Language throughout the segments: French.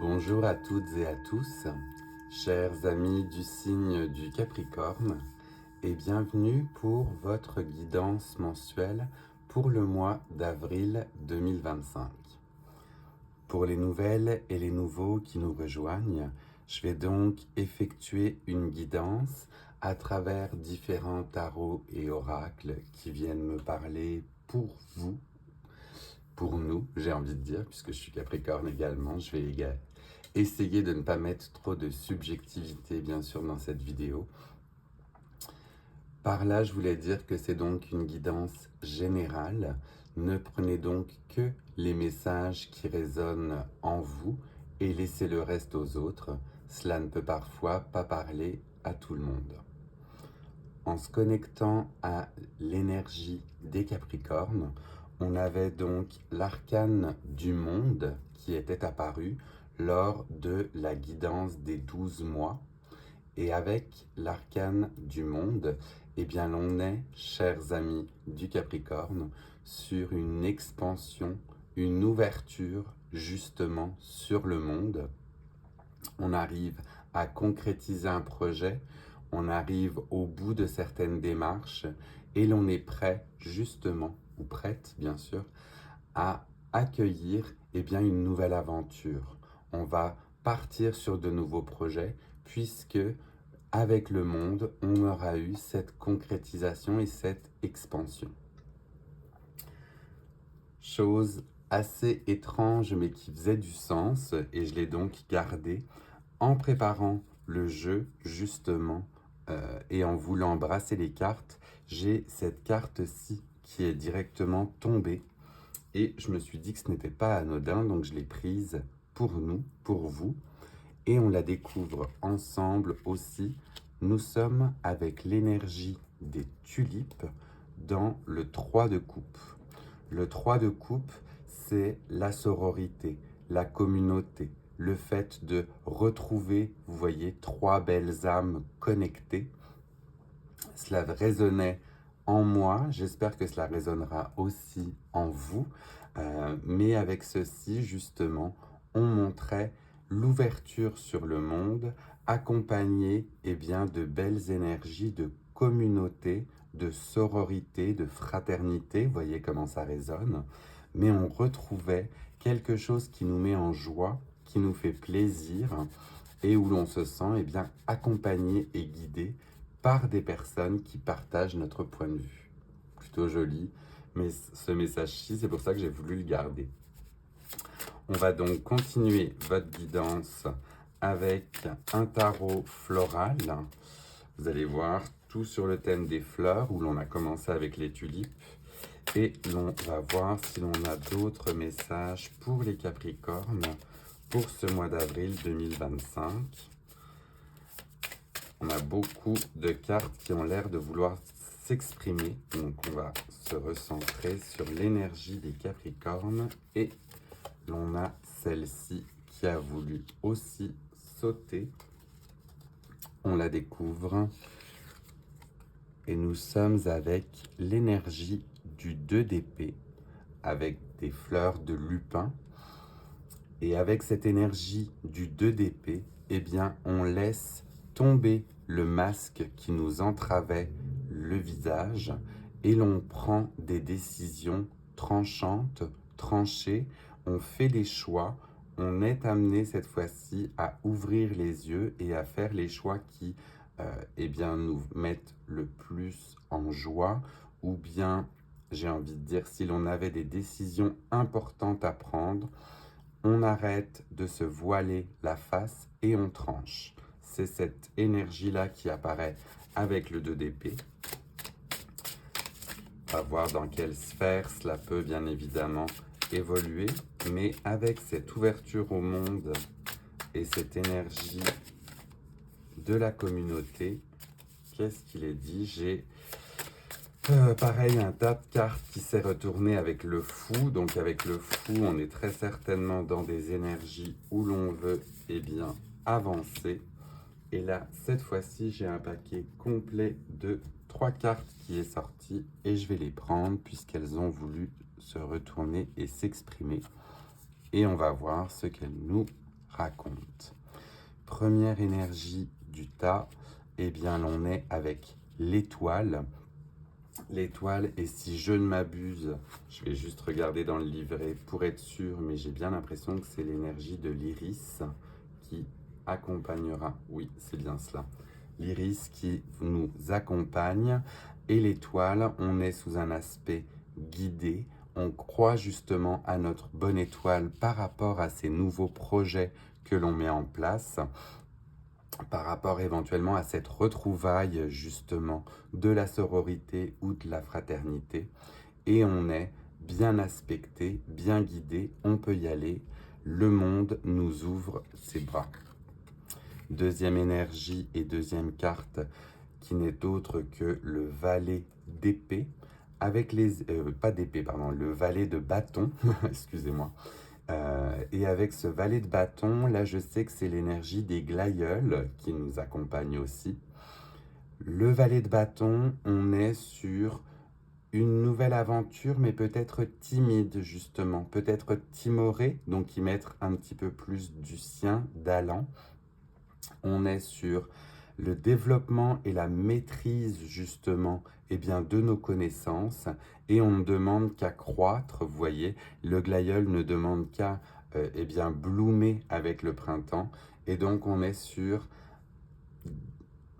Bonjour à toutes et à tous, chers amis du signe du Capricorne, et bienvenue pour votre guidance mensuelle pour le mois d'avril 2025. Pour les nouvelles et les nouveaux qui nous rejoignent, je vais donc effectuer une guidance à travers différents tarots et oracles qui viennent me parler pour vous, pour nous, j'ai envie de dire, puisque je suis Capricorne également. Je vais essayer de ne pas mettre trop de subjectivité, bien sûr, dans cette vidéo. Par là, je voulais dire que c'est donc une guidance générale. Ne prenez donc que les messages qui résonnent en vous et laissez le reste aux autres. Cela ne peut parfois pas parler à tout le monde. En se connectant à l'énergie des Capricornes, on avait donc l'arcane du monde qui était apparu lors de la guidance des 12 mois. Et avec l'arcane du monde, eh bien l'on est, chers amis du Capricorne, sur une expansion, une ouverture justement sur le monde. On arrive à concrétiser un projet, on arrive au bout de certaines démarches et l'on est prêt justement, ou prête bien sûr, à accueillir une nouvelle aventure. On va partir sur de nouveaux projets puisque avec le monde, on aura eu cette concrétisation et cette expansion. Chose assez étrange mais qui faisait du sens et je l'ai donc gardé en préparant le jeu justement et en voulant brasser les cartes. J'ai cette carte-ci qui est directement tombée et je me suis dit que ce n'était pas anodin, donc je l'ai prise pour nous, pour vous, et on la découvre ensemble aussi. Nous sommes avec l'énergie des tulipes dans le 3 de coupe. Le 3 de coupe, c'est la sororité, la communauté, le fait de retrouver, vous voyez, trois belles âmes connectées. Cela résonnait en moi, j'espère que cela résonnera aussi en vous, mais avec ceci, justement, on montrait l'ouverture sur le monde, accompagnée de belles énergies de communauté, de sororité, de fraternité, vous voyez comment ça résonne, mais on retrouvait quelque chose qui nous met en joie, qui nous fait plaisir, et où l'on se sent accompagné et guidé par des personnes qui partagent notre point de vue. Plutôt joli, mais ce message-ci, c'est pour ça que j'ai voulu le garder. On va donc continuer votre guidance avec un tarot floral. Vous allez voir tout sur le thème des fleurs, où l'on a commencé avec les tulipes. Et l'on va voir si l'on a d'autres messages pour les Capricornes pour ce mois d'avril 2025. On a beaucoup de cartes qui ont l'air de vouloir s'exprimer. Donc on va se recentrer sur l'énergie des Capricornes. Et l'on a celle-ci qui a voulu aussi sauter. On la découvre. Et nous sommes avec l'énergie du 2 d'épée, avec des fleurs de lupin. Et avec cette énergie du 2 d'épée, on laisse tomber le masque qui nous entravait le visage et l'on prend des décisions tranchantes, tranchées, on fait des choix, on est amené cette fois-ci à ouvrir les yeux et à faire les choix qui nous mettent le plus en joie, ou bien, j'ai envie de dire, si l'on avait des décisions importantes à prendre, on arrête de se voiler la face et on tranche. C'est cette énergie-là qui apparaît avec le 2 d'épée. On va voir dans quelle sphère cela peut bien évidemment évoluer, mais avec cette ouverture au monde et cette énergie de la communauté, qu'est-ce qu'il est dit? J'ai pareil, un tas de cartes qui s'est retourné avec le fou. Donc avec le fou, on est très certainement dans des énergies où l'on veut avancer. Et là, cette fois-ci, j'ai un paquet complet de 3 cartes qui est sorti. Et je vais les prendre puisqu'elles ont voulu se retourner et s'exprimer. Et on va voir ce qu'elles nous raconte. Première énergie du tas, eh bien l'on est avec l'étoile. L'étoile, et si je ne m'abuse, je vais juste regarder dans le livret pour être sûr, mais j'ai bien l'impression que c'est l'énergie de l'iris qui accompagnera, oui c'est bien cela, l'iris qui nous accompagne, et l'étoile, on est sous un aspect guidé, on croit justement à notre bonne étoile par rapport à ces nouveaux projets que l'on met en place, par rapport éventuellement à cette retrouvaille justement de la sororité ou de la fraternité, et on est bien aspecté, bien guidé, on peut y aller, le monde nous ouvre ses bras. Deuxième énergie et deuxième carte qui n'est autre que le valet d'épée, avec les... pas d'épée, pardon, le valet de bâton, excusez-moi. Et avec ce valet de bâton, là je sais que c'est l'énergie des glaïeuls qui nous accompagne aussi. Le valet de bâton, on est sur une nouvelle aventure, mais peut-être timide justement, peut-être timoré, donc y mettre un petit peu plus du sien, d'allant. On est sur le développement et la maîtrise justement de nos connaissances, et on ne demande qu'à croître, vous voyez, le glaïeul ne demande qu'à bloomer avec le printemps, et donc on est sur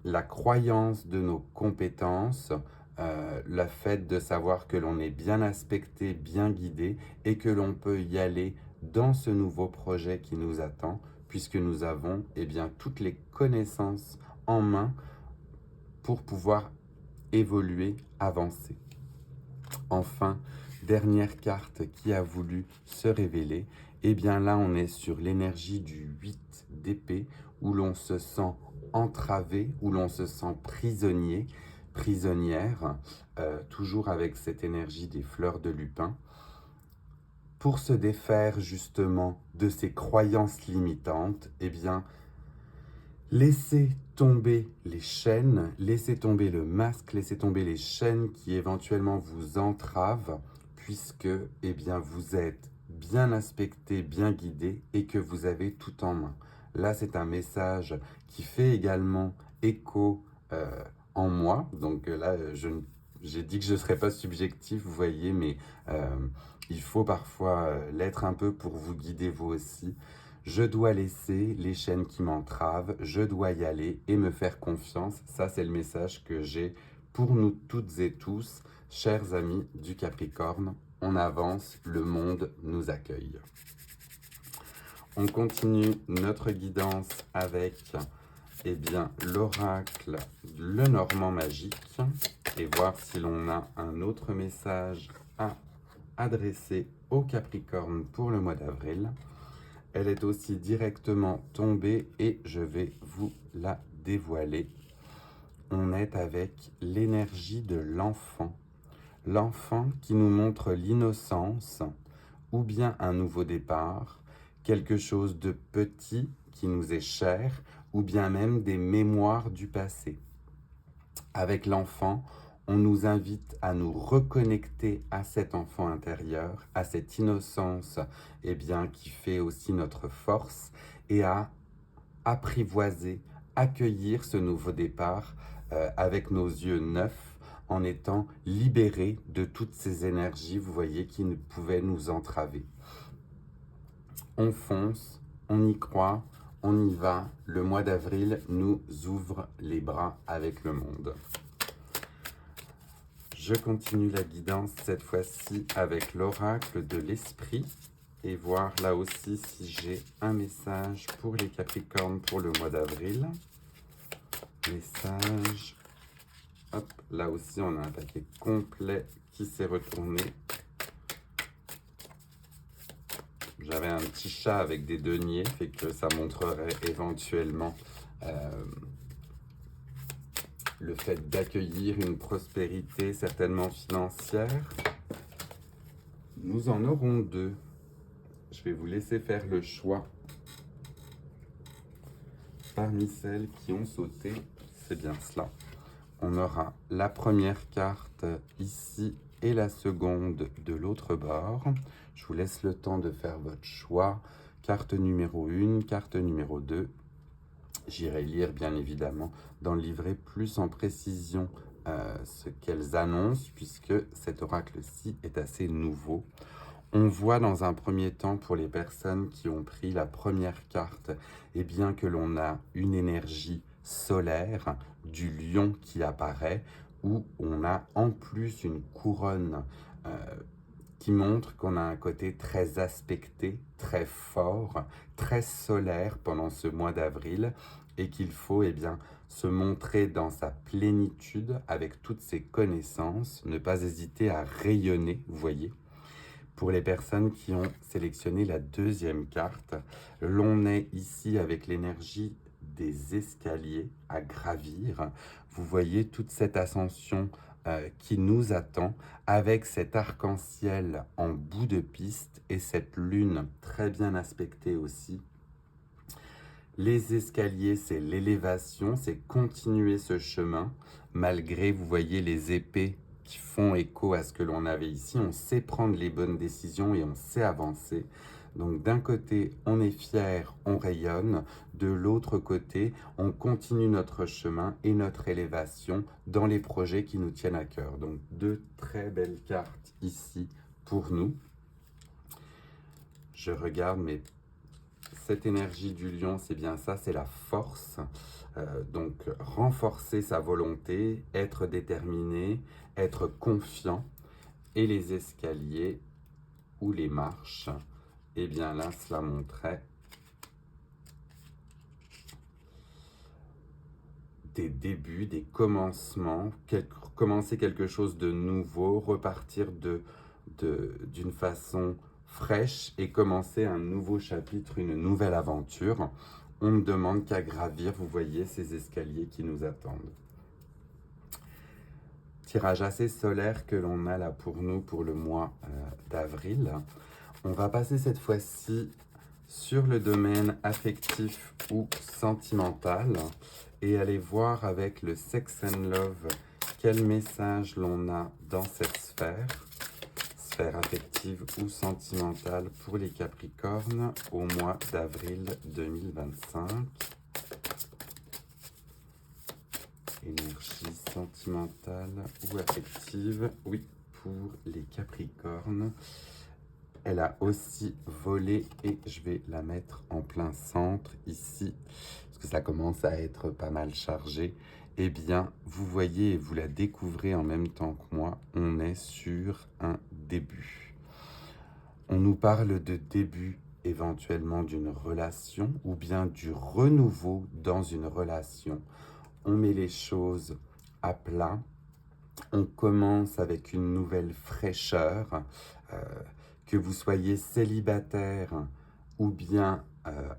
la croyance de nos compétences, le fait de savoir que l'on est bien aspecté, bien guidé, et que l'on peut y aller dans ce nouveau projet qui nous attend, puisque nous avons toutes les connaissances en main pour pouvoir évoluer, avancer. Enfin, dernière carte qui a voulu se révéler, là on est sur l'énergie du 8 d'épée, où l'on se sent entravé, où l'on se sent prisonnier, prisonnière, toujours avec cette énergie des fleurs de lupin, pour se défaire justement de ces croyances limitantes, laissez tomber les chaînes, laissez tomber le masque, laissez tomber les chaînes qui éventuellement vous entravent, puisque vous êtes bien aspecté, bien guidé, et que vous avez tout en main. Là, c'est un message qui fait également écho en moi. Donc là, j'ai dit que je ne serais pas subjectif, vous voyez, mais il faut parfois l'être un peu pour vous guider vous aussi. Je dois laisser les chaînes qui m'entravent, je dois y aller et me faire confiance. Ça, c'est le message que j'ai pour nous toutes et tous, chers amis du Capricorne. On avance, le monde nous accueille. On continue notre guidance avec l'oracle Le Normand Magique, et voir si l'on a un autre message à adresser au Capricorne pour le mois d'avril. Elle est aussi directement tombée et je vais vous la dévoiler. On est avec l'énergie de l'enfant. L'enfant qui nous montre l'innocence ou bien un nouveau départ, quelque chose de petit qui nous est cher, ou bien même des mémoires du passé. Avec l'enfant, on nous invite à nous reconnecter à cet enfant intérieur, à cette innocence qui fait aussi notre force, et à apprivoiser, accueillir ce nouveau départ avec nos yeux neufs, en étant libérés de toutes ces énergies, vous voyez, qui ne pouvaient nous entraver. On fonce, on y croit, on y va. Le mois d'avril nous ouvre les bras avec le monde. Je continue la guidance cette fois-ci avec l'oracle de l'esprit, et voir là aussi si j'ai un message pour les Capricornes pour le mois d'avril. Message. Hop, là aussi on a un paquet complet qui s'est retourné. J'avais un petit chat avec des deniers, fait que ça montrerait éventuellement le fait d'accueillir une prospérité certainement financière. Nous en aurons deux. Je vais vous laisser faire le choix parmi celles qui ont sauté. C'est bien cela. On aura la première carte ici et la seconde de l'autre bord. Je vous laisse le temps de faire votre choix. carte numéro 1, carte numéro 2. J'irai lire bien évidemment dans le livret plus en précision ce qu'elles annoncent, puisque cet oracle-ci est assez nouveau. On voit dans un premier temps pour les personnes qui ont pris la première carte, eh bien que l'on a une énergie solaire du lion qui apparaît, où on a en plus une couronne qui montre qu'on a un côté très aspecté, très fort, très solaire pendant ce mois d'avril, et qu'il faut eh bien, se montrer dans sa plénitude avec toutes ses connaissances, ne pas hésiter à rayonner, vous voyez. Pour les personnes qui ont sélectionné la deuxième carte, l'on est ici avec l'énergie des escaliers à gravir. Vous voyez toute cette ascension qui nous attend avec cet arc-en-ciel en bout de piste et cette lune très bien aspectée aussi. Les escaliers, c'est l'élévation, c'est continuer ce chemin malgré, vous voyez, les épées qui font écho à ce que l'on avait ici. On sait prendre les bonnes décisions et on sait avancer. Donc d'un côté, on est fier, on rayonne. De l'autre côté, on continue notre chemin et notre élévation dans les projets qui nous tiennent à cœur. Donc deux très belles cartes ici pour nous. Je regarde, mais cette énergie du lion, c'est bien ça, c'est la force. Donc renforcer sa volonté, être déterminé, être confiant. Et les escaliers ou les marches, et bien là, cela montrait des débuts, des commencements, commencer quelque chose de nouveau, repartir d'une façon fraîche et commencer un nouveau chapitre, une nouvelle aventure. On ne demande qu'à gravir, vous voyez, ces escaliers qui nous attendent. Tirage assez solaire que l'on a là pour nous pour le mois d'avril. On va passer cette fois-ci sur le domaine affectif ou sentimental et aller voir avec le Sex and Love quel message l'on a dans cette sphère affective ou sentimentale pour les Capricornes au mois d'avril 2025. Énergie sentimentale ou affective, oui, pour les Capricornes. Elle a aussi volé et je vais la mettre en plein centre ici, parce que ça commence à être pas mal chargé. Eh bien, vous voyez et vous la découvrez en même temps que moi, on est sur un début. On nous parle de début éventuellement d'une relation ou bien du renouveau dans une relation. On met les choses à plat, on commence avec une nouvelle fraîcheur, que vous soyez célibataire ou bien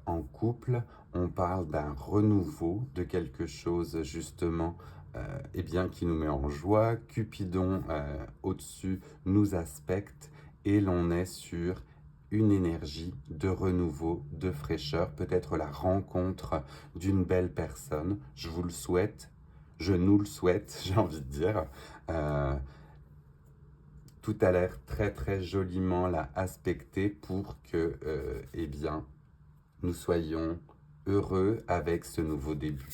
en couple, on parle d'un renouveau, de quelque chose justement eh bien, qui nous met en joie. Cupidon au-dessus nous aspecte et l'on est sur une énergie de renouveau, de fraîcheur, peut-être la rencontre d'une belle personne. Je vous le souhaite, je nous le souhaite, j'ai envie de dire. Tout a l'air très très joliment là aspecté pour que eh bien, nous soyons heureux avec ce nouveau début.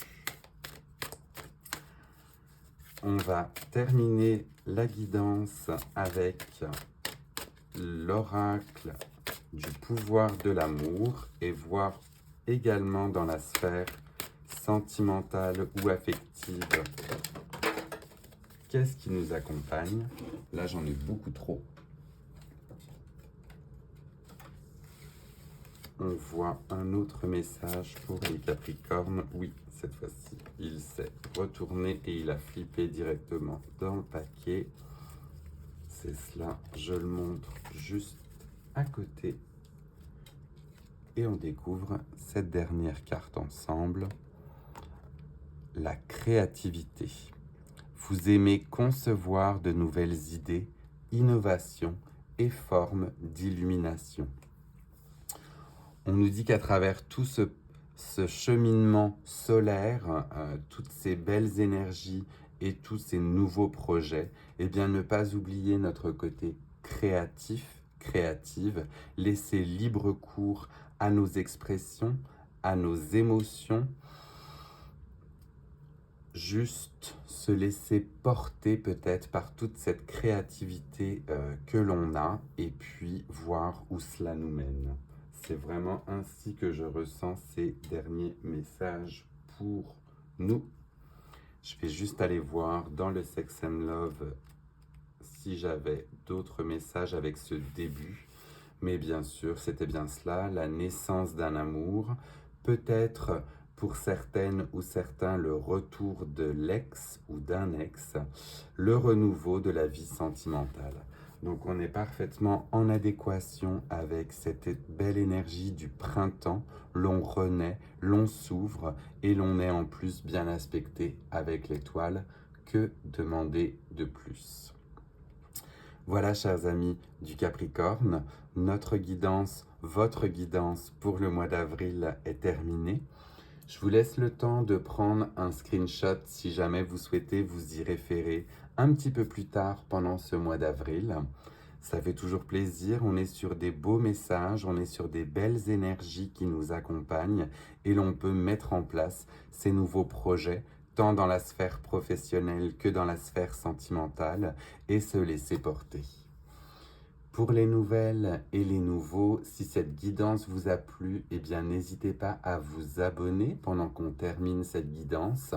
On va terminer la guidance avec l'oracle du pouvoir de l'amour et voir également dans la sphère sentimentale ou affective qu'est-ce qui nous accompagne. Là, j'en ai beaucoup trop. On voit un autre message pour les Capricornes. Oui, cette fois-ci, il s'est retourné et il a flippé directement dans le paquet. C'est cela, je le montre juste à côté. Et on découvre cette dernière carte ensemble. La créativité. Vous aimez concevoir de nouvelles idées, innovations et formes d'illumination. On nous dit qu'à travers tout ce cheminement solaire, toutes ces belles énergies et tous ces nouveaux projets, eh bien ne pas oublier notre côté créatif créative, laisser libre cours à nos expressions, à nos émotions, juste se laisser porter peut-être par toute cette créativité que l'on a et puis voir où cela nous mène. C'est vraiment ainsi que je ressens ces derniers messages pour nous. Je vais juste aller voir dans le Sex and Love si j'avais d'autres messages avec ce début. Mais bien sûr, c'était bien cela, la naissance d'un amour, peut-être pour certaines ou certains le retour de l'ex ou d'un ex, le renouveau de la vie sentimentale. Donc on est parfaitement en adéquation avec cette belle énergie du printemps, l'on renaît, l'on s'ouvre et l'on est en plus bien aspecté avec l'étoile. Que demander de plus ? Voilà, chers amis du Capricorne, notre guidance, votre guidance pour le mois d'avril est terminée. Je vous laisse le temps de prendre un screenshot si jamais vous souhaitez vous y référer un petit peu plus tard pendant ce mois d'avril. Ça fait toujours plaisir, on est sur des beaux messages, on est sur des belles énergies qui nous accompagnent et l'on peut mettre en place ces nouveaux projets tant dans la sphère professionnelle que dans la sphère sentimentale, et se laisser porter. Pour les nouvelles et les nouveaux, si cette guidance vous a plu, eh bien n'hésitez pas à vous abonner pendant qu'on termine cette guidance.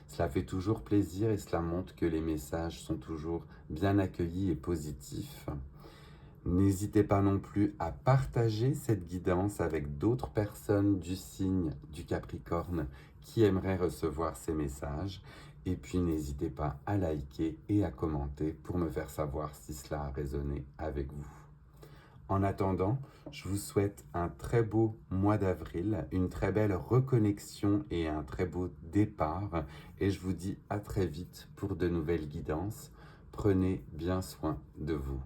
Cela fait toujours plaisir et cela montre que les messages sont toujours bien accueillis et positifs. N'hésitez pas non plus à partager cette guidance avec d'autres personnes du signe du Capricorne qui aimeraient recevoir ces messages. Et puis n'hésitez pas à liker et à commenter pour me faire savoir si cela a résonné avec vous. En attendant, je vous souhaite un très beau mois d'avril, une très belle reconnexion et un très beau départ. Et je vous dis à très vite pour de nouvelles guidances. Prenez bien soin de vous.